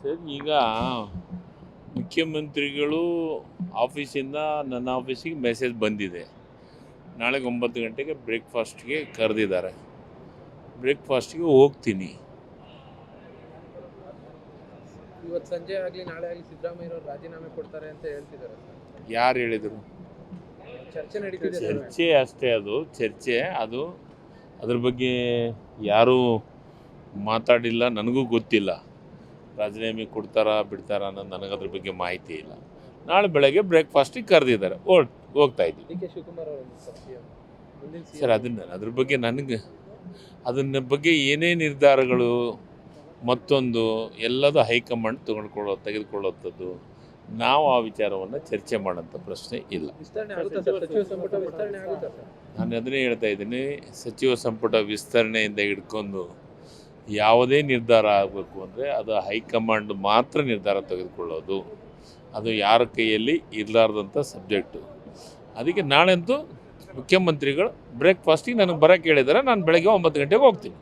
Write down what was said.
Sir, ಈಗ ಮುಖ್ಯಮಂತ್ರಿಗಳು ಆಫೀಸಿಂದ ನನ್ನ ಆಫೀಸಿಗೆ ಮೆಸೇಜ್ ಬಂದಿದೆ. ನಾಳೆ 9 ಗಂಟೆಗೆ ಬ್ರೇಕ್ಫಾಸ್ಟ್ಗೆ ಕರೆದಿದ್ದಾರೆ. ಬ್ರೇಕ್ಫಾಸ್ಟ್ಗೆ ಹೋಗ್ತೀನಿ. ಇವತ್ತು ಸಂಜೆ ಆಗಲಿ ನಾಳೆ ಆಗಲಿ ಸಿದ್ದರಾಮಯ್ಯ ಅವರು ರಾಜೀನಾಮೆ ಕೊಡ್ತಾರೆ ಅಂತ ಹೇಳ್ತಿದ್ದಾರೆ. ಯಾರು ಹೇಳಿದರು? ಚರ್ಚೆ ನಡೀತಿದೆ. ಚರ್ಚೆ ಅಷ್ಟೇ, ಅದು ಚರ್ಚೆ. ಅದ್ರ ಬಗ್ಗೆ ಯಾರೂ ಮಾತಾಡಿಲ್ಲ, ನನಗೂ ಗೊತ್ತಿಲ್ಲ. ರಾಜೀನಾಮೆ ಕೊಡ್ತಾರಾ ಬಿಡ್ತಾರಾ ಅನ್ನೋದು ನನಗದ್ರ ಬಗ್ಗೆ ಮಾಹಿತಿ ಇಲ್ಲ. ನಾಳೆ ಬೆಳಗ್ಗೆ ಬ್ರೇಕ್ಫಾಸ್ಟಿಗೆ ಕರೆದಿದ್ದಾರೆ, ಹೋಗ್ತಾ ಇದ್ದೀವಿ. ಡಿ ಕೆ ಶಿವಕುಮಾರ್ ಅವರು ಸರ್, ಅದ್ರ ಬಗ್ಗೆ ಅದನ್ನ ಬಗ್ಗೆ ಏನೇ ನಿರ್ಧಾರಗಳು ಮತ್ತೊಂದು ಎಲ್ಲದೂ ಹೈಕಮಾಂಡ್ ತೆಗೆದುಕೊಳ್ಳುವಂಥದ್ದು. ನಾವು ಆ ವಿಚಾರವನ್ನು ಚರ್ಚೆ ಮಾಡೋಂಥ ಪ್ರಶ್ನೆ ಇಲ್ಲ. ನಾನು ಅದನ್ನೇ ಹೇಳ್ತಾ ಇದ್ದೀನಿ, ಸಚಿವ ಸಂಪುಟ ವಿಸ್ತರಣೆಯಿಂದ ಹಿಡ್ಕೊಂಡು ಯಾವುದೇ ನಿರ್ಧಾರ ಆಗಬೇಕು ಅಂದರೆ ಅದು ಹೈಕಮಾಂಡ್ ಮಾತ್ರ ನಿರ್ಧಾರ ತೆಗೆದುಕೊಳ್ಳೋದು. ಅದು ಯಾರ ಕೈಯಲ್ಲಿ ಇರಲಾರ್ದಂಥ ಸಬ್ಜೆಕ್ಟು. ಅದಕ್ಕೆ ನಾಳೆಂತೂ ಮುಖ್ಯಮಂತ್ರಿಗಳು ಬ್ರೇಕ್ಫಾಸ್ಟಿಗೆ ನನಗೆ ಬರೋಕ್ಕೆ ಹೇಳಿದ್ದಾರೆ. ನಾನು ಬೆಳಗ್ಗೆ 9 ಗಂಟೆಗೆ ಹೋಗ್ತೀನಿ.